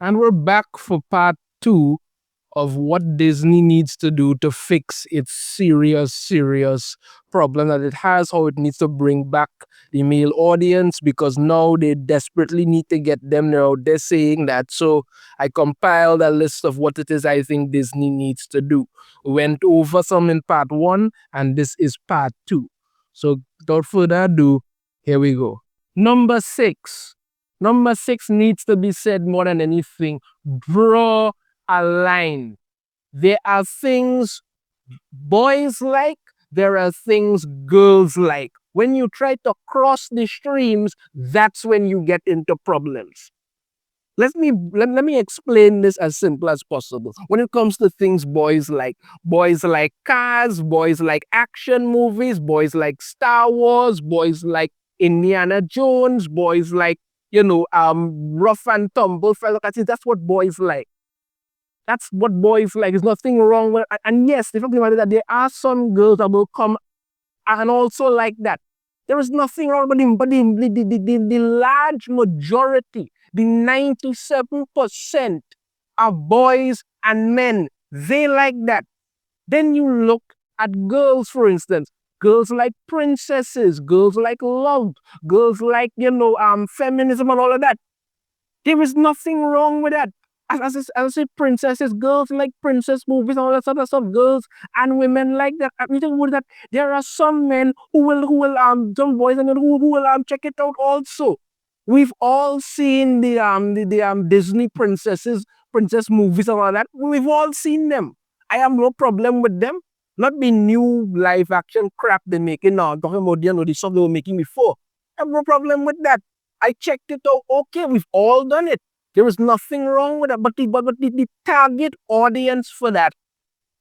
And we're back for part two of what Disney needs to do to fix its serious problem that it has, how it needs to bring back the male audience because now they desperately need to get them. They're saying that. So I compiled a list of what it is I think Disney needs to do. We went over some in part one, and this is part two. So without further ado, here we go. Number six. Number six needs to be said more than anything. Draw a line. There are things boys like, there are things girls like. When you try to cross the streams, that's when you get into problems. Let me explain this as simple as possible. When it comes to things boys like cars, boys like action movies, boys like Star Wars, boys like Indiana Jones, boys like rough and tumble fellow cats. That's what boys like. That's what boys like. There's nothing wrong with it. And yes, the fact of the matter is that there are some girls that will come and also like that. There is nothing wrong with him, but the large majority, the 97% of boys and men, they like that. Then you look at girls, for instance. Girls like princesses, girls like love, girls like, feminism and all of that. There is nothing wrong with that. As I say, princesses, girls like princess movies, all that sort of stuff. Girls and women like that. I mean, that there are some men who will some boys and men who will check it out also. We've all seen the Disney princess movies and all that. We've all seen them. I have no problem with them. Not the new live action crap they're making now. Talking about the stuff they were making before. I have no problem with that. I checked it out. Okay, we've all done it. There is nothing wrong with that. But the target audience for that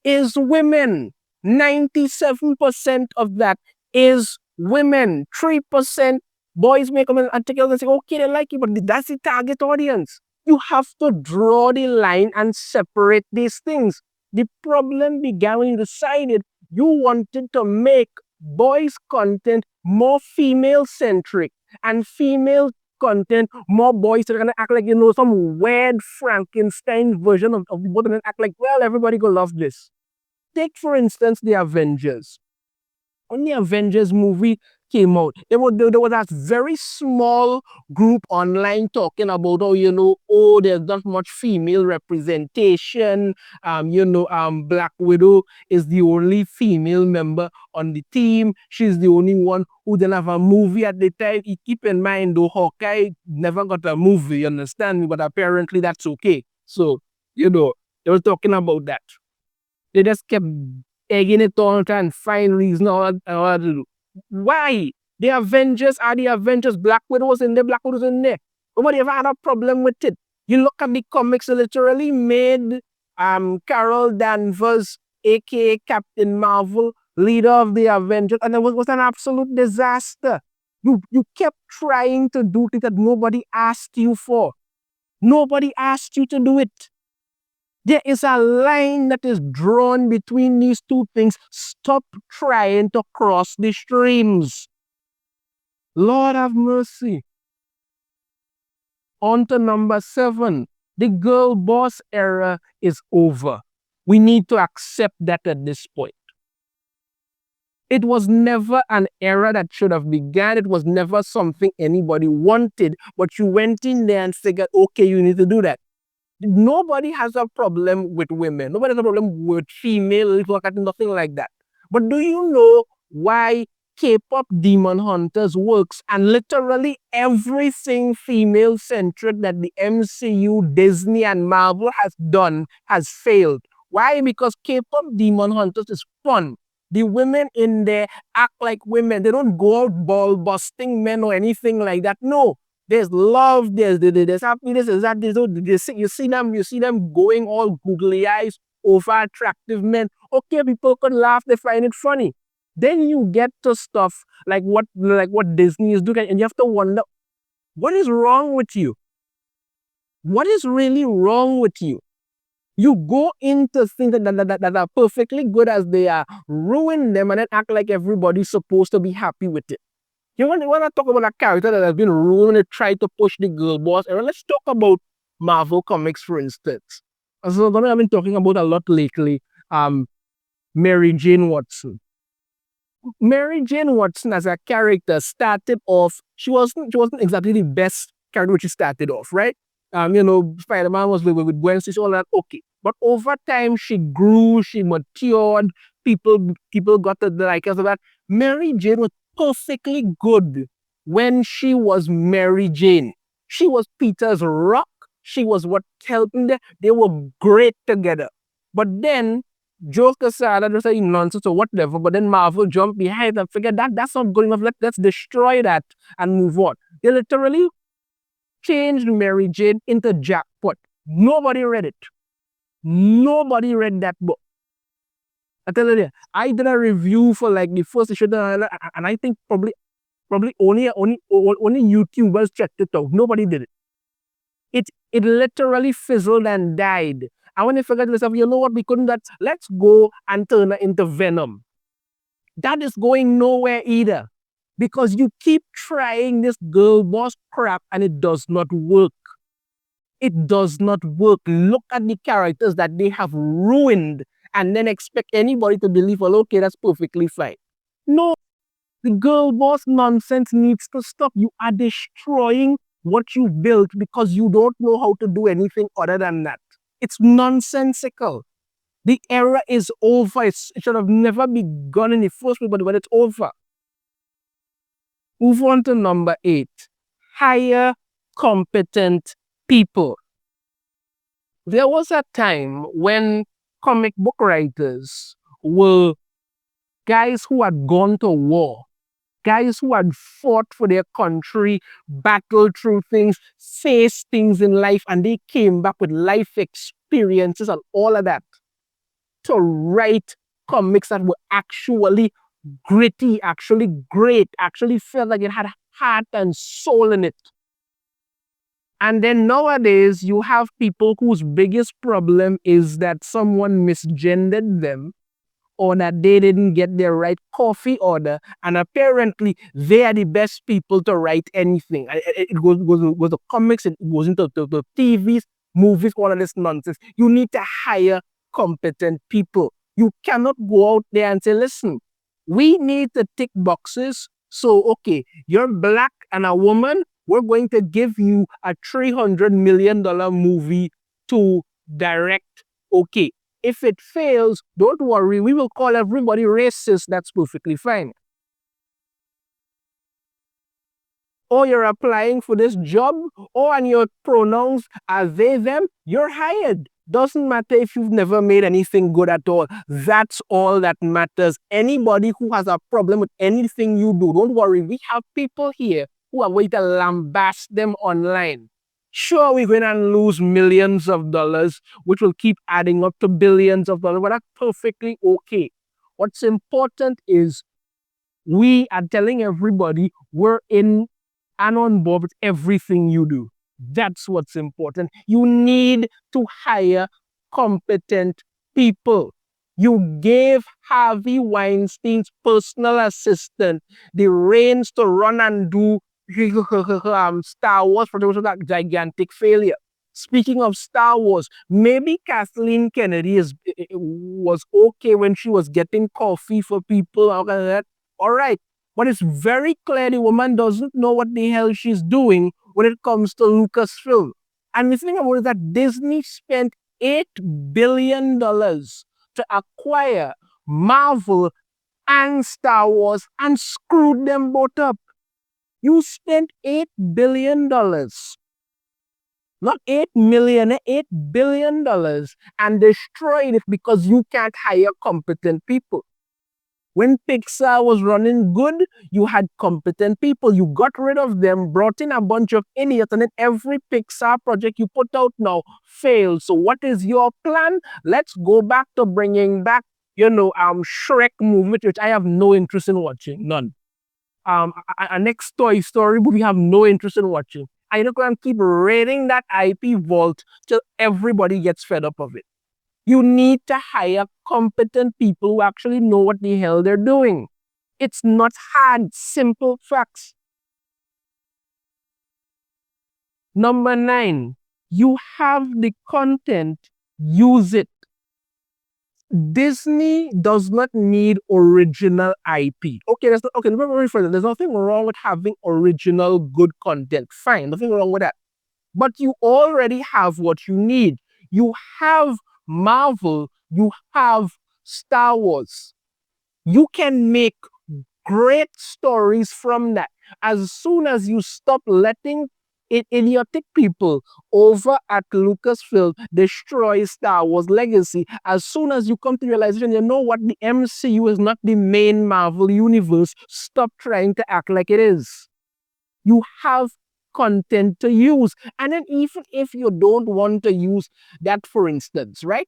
is women. 97% of that is women. 3% boys may come in and take it and say, okay, they like it, but that's the target audience. You have to draw the line and separate these things. The problem began when you decided you wanted to make boys' content more female-centric and female content more boys that are going to act like, some weird Frankenstein version of what they act like, well, everybody gonna love this. Take, for instance, the Avengers. When the Avengers movie came out, there was that very small group online talking about, there's not much female representation. Black Widow is the only female member on the team. She's the only one who didn't have a movie at the time. Keep in mind, though, Hawkeye never got a movie, you understand me? But apparently that's okay. So, they were talking about that. They just kept egging it on, trying to find reason or to do. Why? The Avengers are the Avengers. Black Widow was in there, Black Widow was in there. Nobody ever had a problem with it. You look at the comics, they literally made Carol Danvers, aka Captain Marvel, leader of the Avengers, and it was an absolute disaster. You kept trying to do things that nobody asked you for. Nobody asked you to do it. There is a line that is drawn between these two things. Stop trying to cross the streams. Lord have mercy. On to number 7. The girl boss era is over. We need to accept that at this point. It was never an era that should have begun. It was never something anybody wanted, but you went in there and figured, okay, you need to do that. Nobody has a problem with women. Nobody has a problem with female, nothing like that. But do you know why K-pop Demon Hunters works? And literally everything female-centric that the MCU, Disney, and Marvel has done has failed. Why? Because K-pop Demon Hunters is fun. The women in there act like women. They don't go out ball-busting men or anything like that. No. There's love, there's happiness, there's that. You see them going all googly eyes over attractive men. Okay, people could laugh, they find it funny. Then you get to stuff like what Disney is doing, and you have to wonder, what is wrong with you? What is really wrong with you? You go into things that are perfectly good as they are, ruin them, and then act like everybody's supposed to be happy with it. You want to talk about a character that has been ruined and tried to push the girl boss era? Let's talk about Marvel Comics, for instance. So I've been talking about a lot lately. Mary Jane Watson. Mary Jane Watson as a character started off, she wasn't exactly the best character which she started off, right? Spider-Man was with Gwen Stacy, all that, okay. But over time she grew, she matured, people got to like her. So that Mary Jane was perfectly good when she was Mary Jane. She was Peter's rock. She was what helped them. They were great together. But then Joe Quesada just say nonsense or whatever, but then Marvel jumped behind and figured that that's not good enough. Let's destroy that and move on. They literally changed Mary Jane into Jackpot. Nobody read it. Nobody read that book. I tell you, I did a review for like the first issue, and I think probably only YouTubers checked it out. Nobody did it. It literally fizzled and died. And when they figured to themselves, you know what, we couldn't that. Let's go and turn it into Venom. That is going nowhere either. Because you keep trying this girl boss crap and it does not work. It does not work. Look at the characters that they have ruined and then expect anybody to believe, well, okay, that's perfectly fine. No, the girl boss nonsense needs to stop. You are destroying what you built because you don't know how to do anything other than that. It's nonsensical. The era is over. It should have never begun in the first place, but it's over. Move on to number 8. Hire competent people. There was a time when comic book writers were guys who had gone to war, guys who had fought for their country, battled through things, faced things in life, and they came back with life experiences and all of that to write comics that were actually gritty, actually great, actually felt like it had heart and soul in it. And then nowadays, you have people whose biggest problem is that someone misgendered them or that they didn't get their right coffee order, and apparently they are the best people to write anything. It goes to comics, it goes into the TVs, movies, all of this nonsense. You need to hire competent people. You cannot go out there and say, listen, we need to tick boxes. So, okay, you're black and a woman, we're going to give you a $300 million movie to direct. Okay, if it fails, don't worry, we will call everybody racist. That's perfectly fine. Or you're applying for this job, or and your pronouns are they, them, you're hired. Doesn't matter if you've never made anything good at all. That's all that matters. Anybody who has a problem with anything you do, don't worry. We have people here who are going to lambast them online. Sure, we're going to lose millions of dollars, which will keep adding up to billions of dollars, but that's perfectly okay. What's important is we are telling everybody we're in and on board with everything you do. That's what's important. You need to hire competent people. You gave Harvey Weinstein's personal assistant the reins to run and do Star Wars, for those of that gigantic failure. Speaking of Star Wars, maybe Kathleen Kennedy was okay when she was getting coffee for people. All right. But it's very clear the woman doesn't know what the hell she's doing when it comes to Lucasfilm. And the thing about it is that Disney spent $8 billion to acquire Marvel and Star Wars and screwed them both up. You spent $8 billion, not 8 million, $8 billion, and destroyed it because you can't hire competent people. When Pixar was running good, you had competent people. You got rid of them, brought in a bunch of idiots, and then every Pixar project you put out now failed. So what is your plan? Let's go back to bringing back, Shrek movie, which I have no interest in watching. None. A next Toy Story movie, have no interest in watching. I'm going to keep raiding that IP vault till everybody gets fed up of it. You need to hire competent people who actually know what the hell they're doing. It's not hard, simple facts. Number 9, You have the content, use it. Disney does not need original IP. Okay, okay. Let me rephrase. There's nothing wrong with having original good content. Fine, nothing wrong with that. But you already have what you need. You have Marvel. You have Star Wars. You can make great stories from that. As soon as you stop letting idiotic people over at Lucasfilm destroy Star Wars legacy, as soon as you come to realization, you know what, the MCU is not the main Marvel universe, stop trying to act like it is. You have content to use. And then even if you don't want to use that, for instance, right?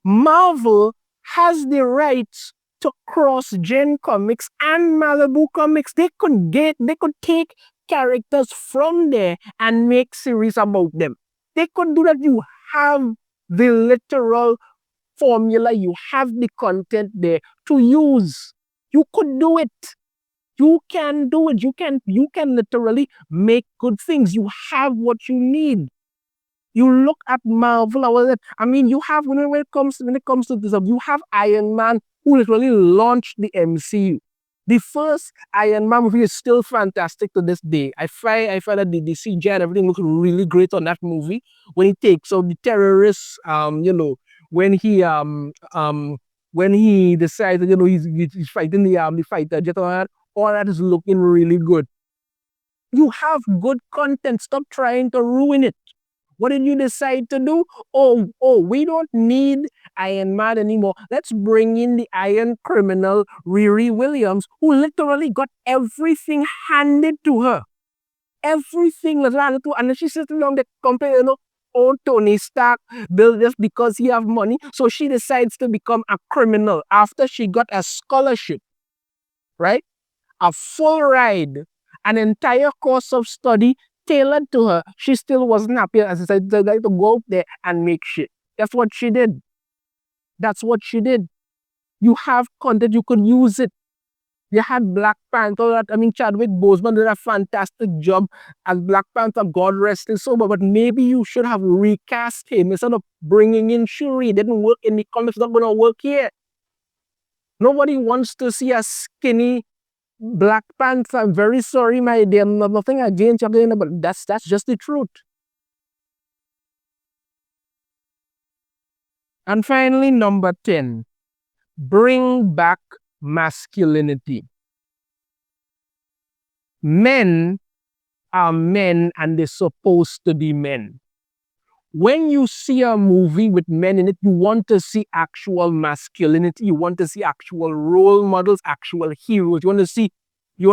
Marvel has the rights to cross-gen comics and Malibu comics. They could take characters from there and make series about them. They could do that. You have the literal formula, you have the content there to use. You could do it. You can do it. You can literally make good things. You have what you need. You look at Marvel. I mean, you have when it comes to this, you have Iron Man who literally launched the MCU. The first Iron Man movie is still fantastic to this day. I find that the CGI and everything looks really great on that movie when he takes out the terrorists. When he when he decides, he's fighting the fighter jet, all that is looking really good. You have good content. Stop trying to ruin it. What did you decide to do? We don't need Iron Man anymore. Let's bring in the Iron Criminal, Riri Williams, who literally got everything handed to her. Everything was handed to her. And then she sits along the company, oh, Tony Stark built this because he have money. So she decides to become a criminal after she got a scholarship, right? A full ride, an entire course of study tailored to her. She still wasn't happy as I said to go out there and make shit. That's what she did. That's what she did. You have content, you could use it. You had Black Panther. Chadwick Boseman did a fantastic job as Black Panther. God rest his soul. But maybe you should have recast him instead of bringing in Shuri. It didn't work in the comics. It's not going to work here. Nobody wants to see a skinny Black Panther. I'm very sorry, my dear. Nothing against you, but that's just the truth. And finally, number 10, bring back masculinity. Men are men and they're supposed to be men. When you see a movie with men in it, you want to see actual masculinity. You want to see actual role models, actual heroes. You want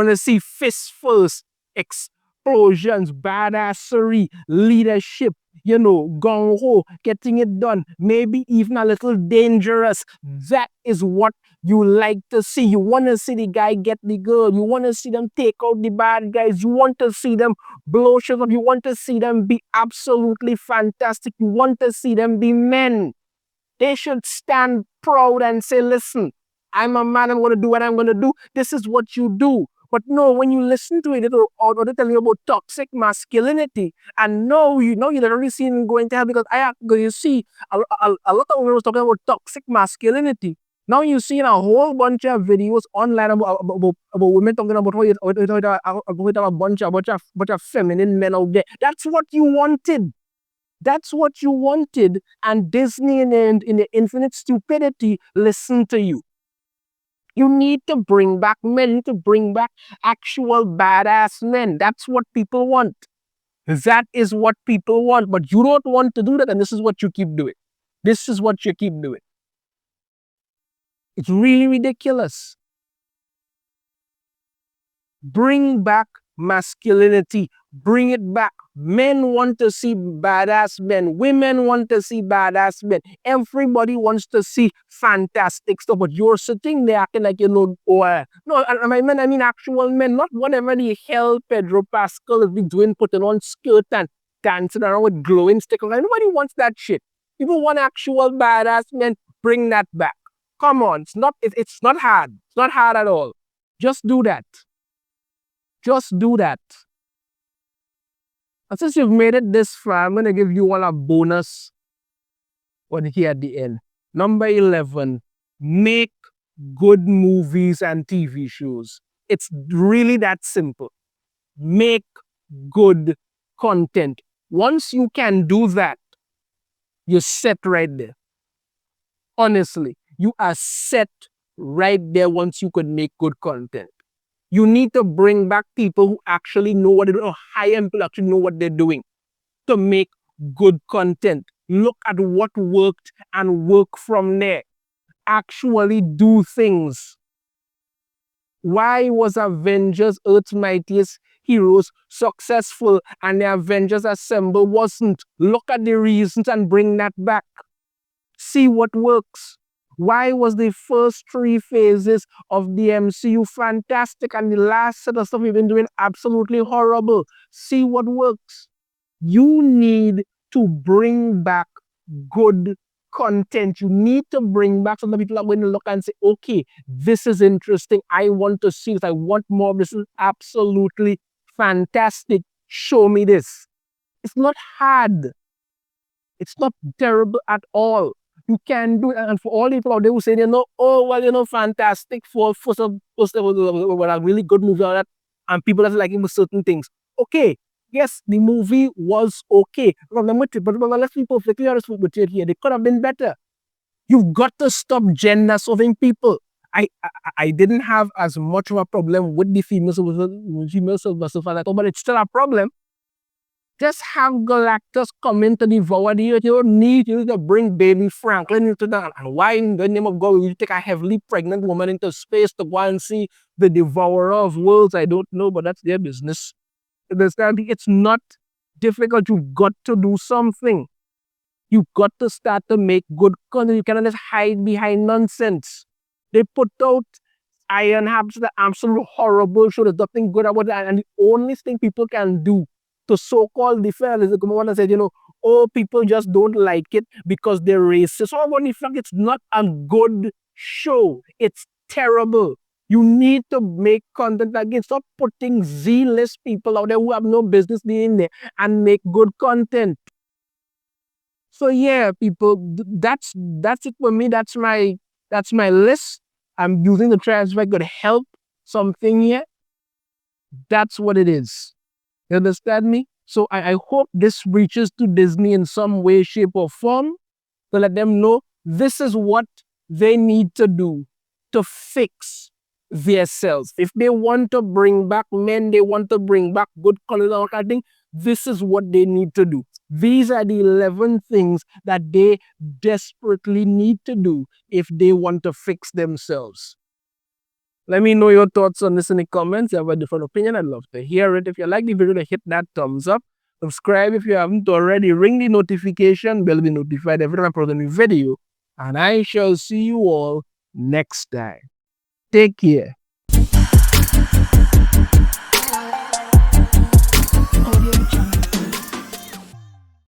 to see fist first, explosions, badassery, leadership, gung ho, getting it done, maybe even a little dangerous. That is what you like to see. You want to see the guy get the girl. You want to see them take out the bad guys. You want to see them blow shit up. You want to see them be absolutely fantastic. You want to see them be men. They should stand proud and say, listen, I'm a man, I'm going to do what I'm going to do. This is what you do. But no, when you listen to it, or they're telling you about toxic masculinity, and no, you're literally seeing going to hell because you see a lot of women was talking about toxic masculinity. Now you see a whole bunch of videos online about women talking about how you have a bunch of feminine men out there. That's what you wanted. That's what you wanted. And Disney in the infinite stupidity listened to you. You need to bring back men, you need to bring back actual badass men. That's what people want. That is what people want. But you don't want to do that, and this is what you keep doing. This is what you keep doing. It's really ridiculous. Bring back masculinity. Bring it back. Men want to see badass men. Women want to see badass men. Everybody wants to see fantastic stuff. But you're sitting there acting like no, I mean actual men, not whatever the hell Pedro Pascal is doing, putting on skirt and dancing around with glowing stickers. Nobody wants that shit. People want actual badass men. Bring that back. Come on, it's not hard. It's not hard at all. Just do that. Just do that. And since you've made it this far, I'm going to give you all a bonus one here at the end. Number 11, make good movies and TV shows. It's really that simple. Make good content. Once you can do that, you're set right there. Honestly, you are set right there once you could make good content. You need to bring back people who actually know what they're doing, or hire people who actually know what they're doing to make good content. Look at what worked and work from there. Actually do things. Why was Avengers Earth's Mightiest Heroes successful and the Avengers Assemble wasn't? Look at the reasons and bring that back. See what works. Why was the first 3 phases of the MCU fantastic and the last set of stuff we've been doing absolutely horrible? See what works. You need to bring back good content. You need to bring back some people are going to look and say, okay, this is interesting. I want to see this. I want more of this. Is absolutely fantastic. Show me this. It's not hard. It's not terrible at all. You can do it. And for all people out there who say, oh, well, fantastic for some a really good movie or that, and people are liking certain things. Okay, yes, the movie was okay. Remember, but let's be perfectly honest with you here. They could have been better. You've got to stop gender serving people. I didn't have as much of a problem with the female Silver, but it's still a problem. Just have Galactus come in to devour the earth. You don't need to bring baby Franklin into that. And why in the name of God will you take a heavily pregnant woman into space to go and see the devourer of worlds? I don't know, but that's their business. It's not difficult. You've got to do something. You've got to start to make good content. You cannot just hide behind nonsense. They put out Iron Heart, the absolute horrible show. There's nothing good about that. And the only thing people can do to so-called defend is the one that said, oh, people just don't like it because they're racist. So in fact, it's not a good show. It's terrible. You need to make content again. Stop putting Z-list people out there who have no business being there and make good content. So yeah, people, that's it for me. That's my list. I'm using the transfer to help something here. That's what it is. You understand me? So I hope this reaches to Disney in some way, shape, or form to let them know this is what they need to do to fix themselves. If they want to bring back men, they want to bring back good content, I think this is what they need to do. These are the 11 things that they desperately need to do if they want to fix themselves. Let me know your thoughts on this in the comments. If you have a different opinion, I'd love to hear it. If you like the video, hit that thumbs up. Subscribe if you haven't already. Ring the notification bell to be notified every time I post a new video. And I shall see you all next time. Take care.